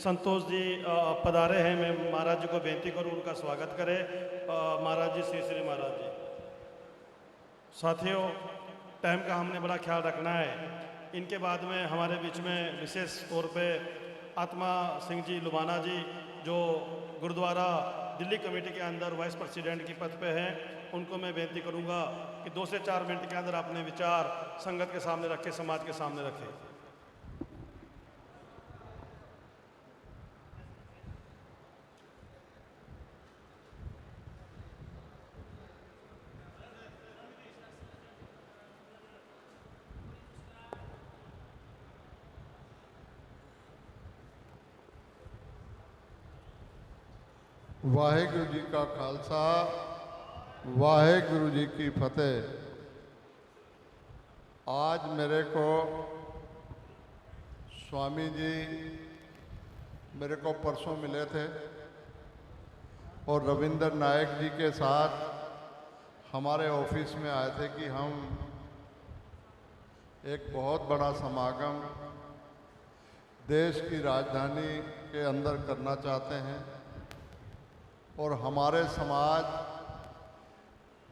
संतोष जी पधारे हैं। मैं महाराज जी को बेनती करूं उनका स्वागत करें। महाराज जी, श्री श्री महाराज जी। साथियों, टाइम का हमने बड़ा ख्याल रखना है। इनके बाद में हमारे बीच में विशेष तौर पे आत्मा सिंह जी लुबाना जी, जो गुरुद्वारा दिल्ली कमेटी के अंदर वाइस प्रेसिडेंट की पद पे हैं, उनको मैं बेनती करूंगा कि 2 से 4 मिनट के अंदर अपने विचार संगत के सामने रखें, समाज के सामने रखें। वाहेगुरु जी का खालसा, वाहेगुरु जी की फतेह। आज मेरे को स्वामी जी मेरे को परसों मिले थे और रविंद्र नायक जी के साथ हमारे ऑफिस में आए थे कि हम एक बहुत बड़ा समागम देश की राजधानी के अंदर करना चाहते हैं और हमारे समाज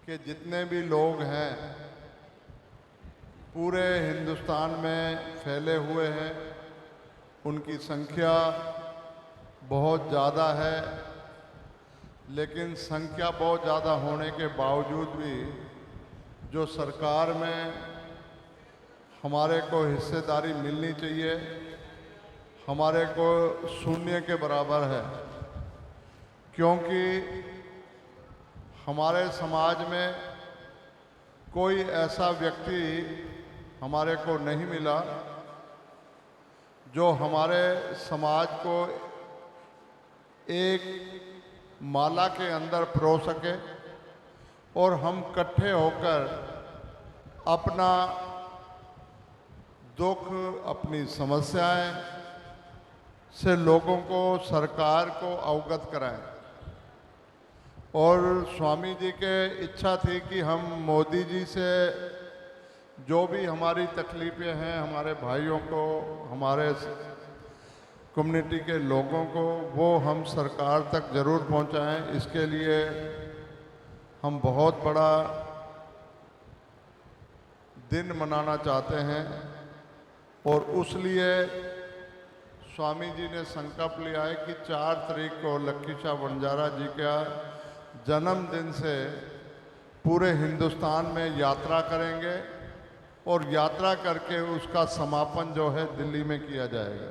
के जितने भी लोग हैं पूरे हिंदुस्तान में फैले हुए हैं, उनकी संख्या बहुत ज़्यादा है। लेकिन संख्या बहुत ज़्यादा होने के बावजूद भी जो सरकार में हमारे को हिस्सेदारी मिलनी चाहिए, हमारे को शून्य के बराबर है। क्योंकि हमारे समाज में कोई ऐसा व्यक्ति हमारे को नहीं मिला जो हमारे समाज को एक माला के अंदर पिरो सके और हम इकट्ठे होकर अपना दुख, अपनी समस्याएं से लोगों को, सरकार को अवगत कराएं। और स्वामी जी के इच्छा थी कि हम मोदी जी से जो भी हमारी तकलीफ़ें हैं, हमारे भाइयों को, हमारे कम्युनिटी के लोगों को, वो हम सरकार तक ज़रूर पहुंचाएं। इसके लिए हम बहुत बड़ा दिन मनाना चाहते हैं और उस लिए स्वामी जी ने संकल्प लिया है कि 4 तारीख को लक्की शाह बंजारा जी का जन्मदिन से पूरे हिंदुस्तान में यात्रा करेंगे और यात्रा करके उसका समापन जो है दिल्ली में किया जाएगा।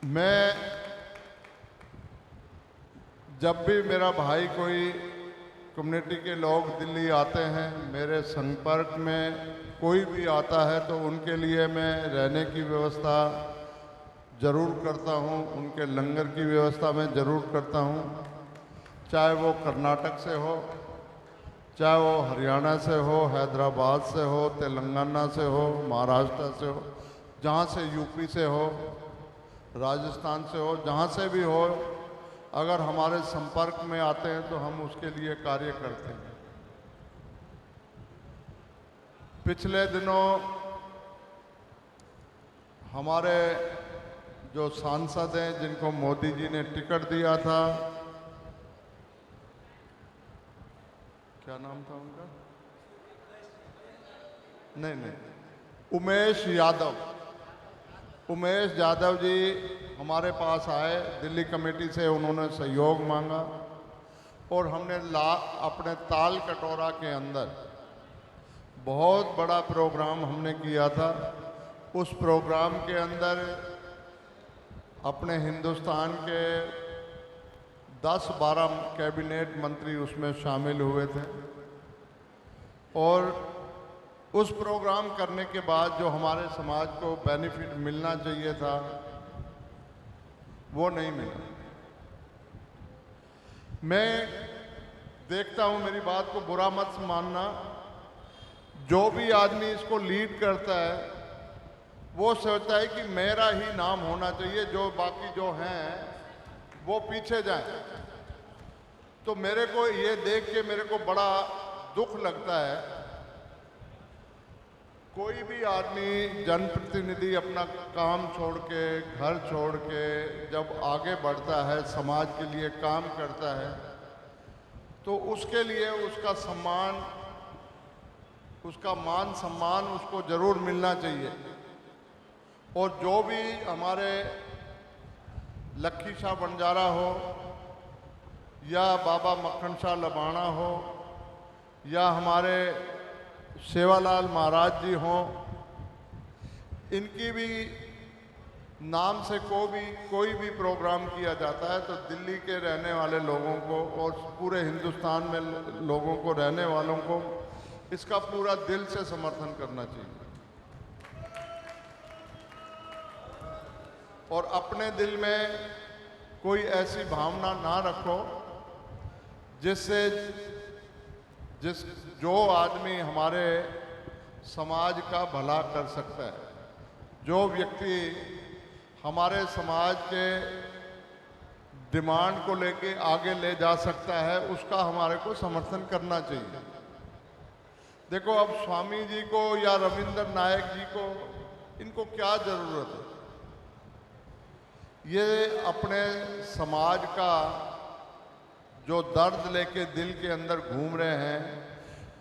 मैं जब भी मेरा भाई कोई कम्युनिटी के लोग दिल्ली आते हैं, मेरे संपर्क में कोई भी आता है, तो उनके लिए मैं रहने की व्यवस्था ज़रूर करता हूँ, उनके लंगर की व्यवस्था मैं ज़रूर करता हूँ। चाहे वो कर्नाटक से हो, चाहे वो हरियाणा से हो, हैदराबाद से हो, तेलंगाना से हो, महाराष्ट्र से हो, जहाँ से यूपी से हो, राजस्थान से हो, जहाँ से भी हो, अगर हमारे संपर्क में आते हैं तो हम उसके लिए कार्य करते हैं। पिछले दिनों हमारे जो सांसद हैं जिनको मोदी जी ने टिकट दिया था, क्या नाम था उनका? नहीं, उमेश यादव जी हमारे पास आए दिल्ली कमेटी से। उन्होंने सहयोग मांगा और हमने अपने ताल कटोरा के अंदर बहुत बड़ा प्रोग्राम हमने किया था। उस प्रोग्राम के अंदर अपने हिंदुस्तान के 10-12 कैबिनेट मंत्री उसमें शामिल हुए थे और उस प्रोग्राम करने के बाद जो हमारे समाज को बेनिफिट मिलना चाहिए था वो नहीं मिला। मैं देखता हूँ, मेरी बात को बुरा मत मानना, जो भी आदमी इसको लीड करता है वो सोचता है कि मेरा ही नाम होना चाहिए, जो बाकी जो हैं वो पीछे जाएं। तो मेरे को ये देख के मेरे को बड़ा दुख लगता है कोई भी आदमी जनप्रतिनिधि अपना काम छोड़ के, घर छोड़ के जब आगे बढ़ता है, समाज के लिए काम करता है, तो उसके लिए उसका सम्मान, उसका मान सम्मान उसको जरूर मिलना चाहिए। और जो भी हमारे लक्खी शाह बंजारा हो या बाबा मक्खन शाह लबाणा हो या हमारे सेवालाल महाराज जी हों, इनकी भी नाम से कोई भी प्रोग्राम किया जाता है तो दिल्ली के रहने वाले लोगों को और पूरे हिंदुस्तान में लोगों को, रहने वालों को इसका पूरा दिल से समर्थन करना चाहिए। और अपने दिल में कोई ऐसी भावना ना रखो जिससे जो आदमी हमारे समाज का भला कर सकता है, जो व्यक्ति हमारे समाज के डिमांड को लेके आगे ले जा सकता है, उसका हमारे को समर्थन करना चाहिए। देखो, अब स्वामी जी को या रविंद्र नायक जी को, इनको क्या जरूरत है? ये अपने समाज का जो दर्द लेके दिल के अंदर घूम रहे हैं,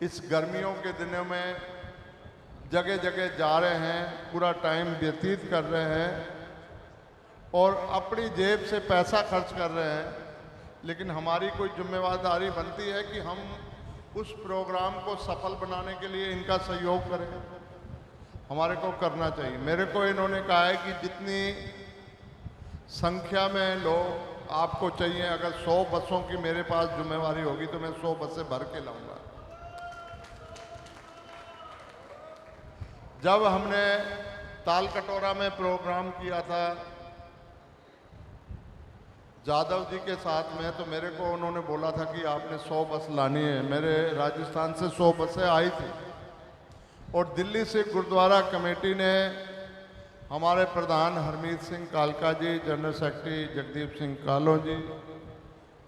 इस गर्मियों के दिनों में जगह जगह जा रहे हैं, पूरा टाइम व्यतीत कर रहे हैं और अपनी जेब से पैसा खर्च कर रहे हैं, लेकिन हमारी कोई जिम्मेदारी बनती है कि हम उस प्रोग्राम को सफल बनाने के लिए इनका सहयोग करें। हमारे को करना चाहिए। मेरे को इन्होंने कहा है कि जितनी संख्या में लोग आपको चाहिए, अगर 100 बसों की मेरे पास जिम्मेवारी होगी तो मैं 100 बसें भर के लाऊंगा। जब हमने तालकटोरा में प्रोग्राम किया था जादव जी के साथ में, तो मेरे को उन्होंने बोला था कि आपने 100 बस लानी है। मेरे राजस्थान से 100 बसें आई थी और दिल्ली से गुरुद्वारा कमेटी ने हमारे प्रधान हरमीत सिंह कालका जी, जनरल सेक्रेटरी जगदीप सिंह कालो जी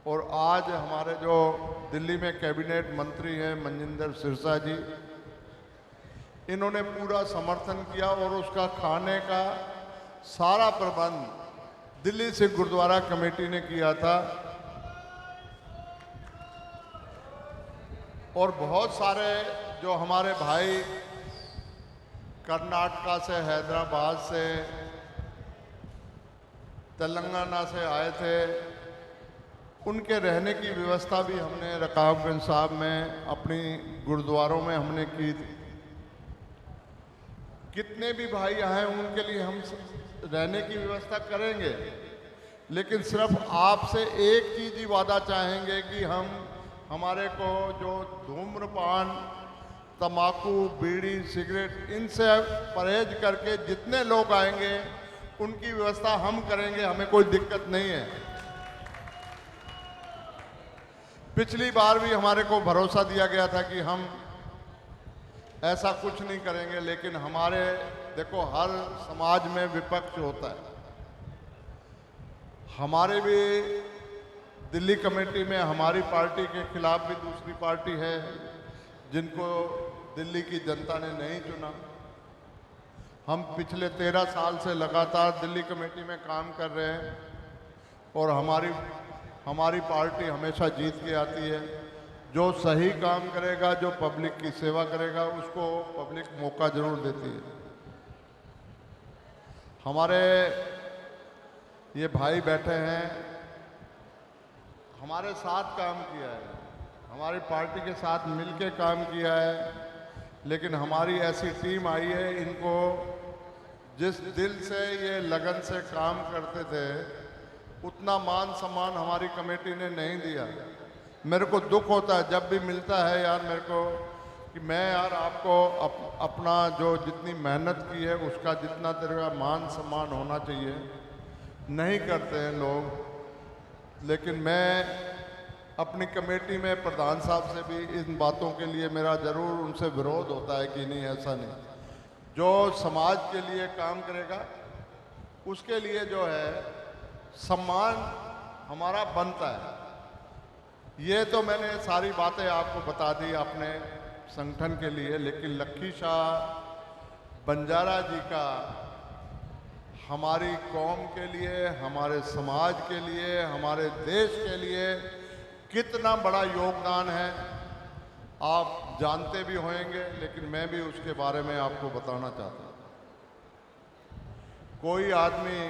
और आज हमारे जो दिल्ली में कैबिनेट मंत्री हैं मनजिंदर सिरसा जी, इन्होंने पूरा समर्थन किया और उसका खाने का सारा प्रबंध दिल्ली से गुरुद्वारा कमेटी ने किया था। और बहुत सारे जो हमारे भाई कर्नाटका से, हैदराबाद से, तेलंगाना से आए थे, उनके रहने की व्यवस्था भी हमने रकाबगंज साहब में अपनी गुरुद्वारों में हमने की थी। कितने भी भाई आए उनके लिए हम रहने की व्यवस्था करेंगे, लेकिन सिर्फ आपसे एक चीज ही वादा चाहेंगे कि हम हमारे को जो धूम्रपान, तम्बाकू, बीड़ी, सिगरेट, इनसे परहेज करके जितने लोग आएंगे उनकी व्यवस्था हम करेंगे, हमें कोई दिक्कत नहीं है। पिछली बार भी हमारे को भरोसा दिया गया था कि हम ऐसा कुछ नहीं करेंगे, लेकिन हमारे देखो हर समाज में विपक्ष होता है। हमारे भी दिल्ली कमेटी में हमारी पार्टी के खिलाफ भी दूसरी पार्टी है जिनको दिल्ली की जनता ने नहीं चुना। हम पिछले 13 साल से लगातार दिल्ली कमेटी में काम कर रहे हैं और हमारी पार्टी हमेशा जीत के आती है। जो सही काम करेगा, जो पब्लिक की सेवा करेगा, उसको पब्लिक मौका जरूर देती है। हमारे ये भाई बैठे हैं, हमारे साथ काम किया है, हमारी पार्टी के साथ मिलके काम किया है, लेकिन हमारी ऐसी टीम आई है, इनको जिस दिल से ये लगन से काम करते थे उतना मान सम्मान हमारी कमेटी ने नहीं दिया। मेरे को दुख होता है जब भी मिलता है यार मेरे को कि मैं यार आपको अपना जो जितनी मेहनत की है उसका जितना तेरा मान सम्मान होना चाहिए नहीं करते हैं लोग। लेकिन मैं अपनी कमेटी में प्रधान साहब से भी इन बातों के लिए मेरा ज़रूर उनसे विरोध होता है कि नहीं, ऐसा नहीं। जो समाज के लिए काम करेगा उसके लिए जो है सम्मान हमारा बनता है। ये तो मैंने सारी बातें आपको बता दी अपने संगठन के लिए, लेकिन लक्खी शाह बंजारा जी का हमारी कौम के लिए, हमारे समाज के लिए, हमारे देश के लिए कितना बड़ा योगदान है आप जानते भी होंगे, लेकिन मैं भी उसके बारे में आपको बताना चाहता हूँ। कोई आदमी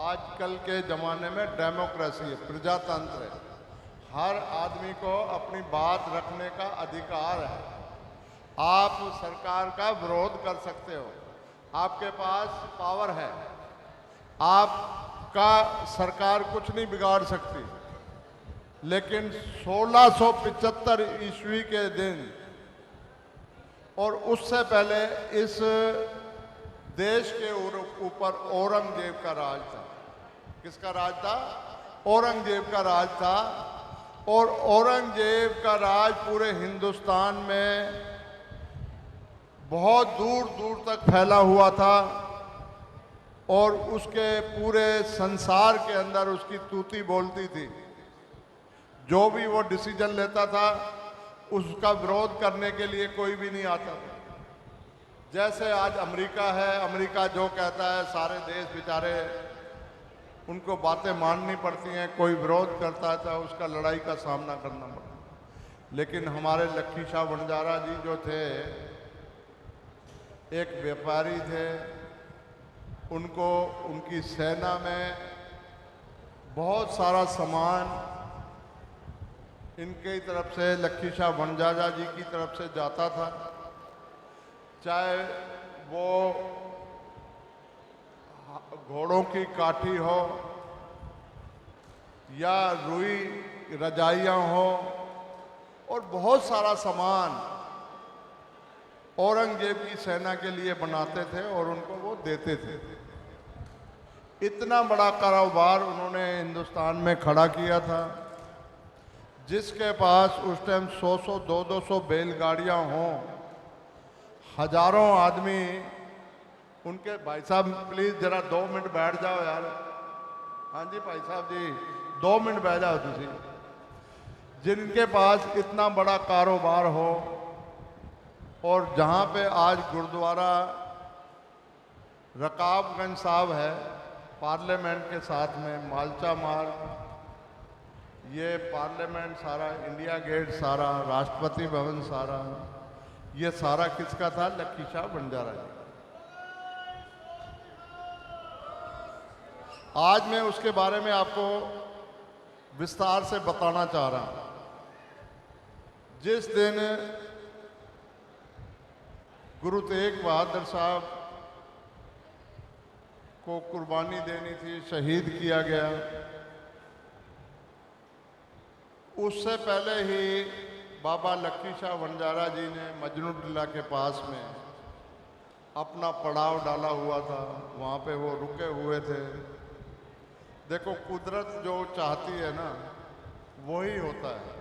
आजकल के ज़माने में डेमोक्रेसी है, प्रजातंत्र है, हर आदमी को अपनी बात रखने का अधिकार है। आप सरकार का विरोध कर सकते हो, आपके पास पावर है, आपका सरकार कुछ नहीं बिगाड़ सकती। लेकिन 1675 ईस्वी के दिन और उससे पहले इस देश के ऊपर औरंगजेब का राज था। किसका राज था? औरंगजेब का राज था। और औरंगजेब का राज पूरे हिंदुस्तान में बहुत दूर दूर तक फैला हुआ था और उसके पूरे संसार के अंदर उसकी तूती बोलती थी। जो भी वो डिसीजन लेता था उसका विरोध करने के लिए कोई भी नहीं आता था। जैसे आज अमेरिका है, अमेरिका जो कहता है सारे देश बेचारे उनको बातें माननी पड़ती हैं, कोई विरोध करता है तो उसका लड़ाई का सामना करना पड़ता है। लेकिन हमारे लक्ष्मी शाह बंजारा जी जो थे, एक व्यापारी थे, उनको उनकी सेना में बहुत सारा सामान इनकी तरफ से, लक्ष्मी शाह बंजारा जी की तरफ से जाता था। चाहे वो घोड़ों की काठी हो या रुई रजाइयाँ हो, और बहुत सारा सामान औरंगजेब की सेना के लिए बनाते थे और उनको वो देते थे। इतना बड़ा कारोबार उन्होंने हिंदुस्तान में खड़ा किया था। जिसके पास उस टाइम 100-100, 200-200 बैलगाड़ियाँ हों, हजारों आदमी उनके। भाई साहब प्लीज़ जरा 2 मिनट बैठ जाओ यार। हाँ जी भाई साहब जी, 2 मिनट बैठ जाओ तुसी। जिनके पास इतना बड़ा कारोबार हो, और जहाँ पे आज गुरुद्वारा रकाबगंज साहब है, पार्लियामेंट के साथ में मालचा मार्ग, ये पार्लियामेंट सारा, इंडिया गेट सारा, राष्ट्रपति भवन सारा, ये सारा किसका था? लक्ष्मी शाह बंजारा जी। आज मैं उसके बारे में आपको विस्तार से बताना चाह रहा हूं। जिस दिन गुरु तेग बहादुर साहब को कुर्बानी देनी थी, शहीद किया गया, उससे पहले ही बाबा लक्ष्मी शाह बंजारा जी ने मजनू टीला के पास में अपना पड़ाव डाला हुआ था। वहाँ पे वो रुके हुए थे। देखो, कुदरत जो चाहती है ना वही होता है।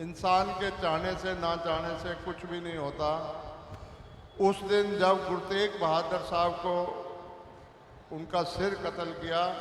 इंसान के चाहने से ना चाहने से कुछ भी नहीं होता। उस दिन जब गुरु तेग बहादुर साहब को उनका सिर कत्ल किया,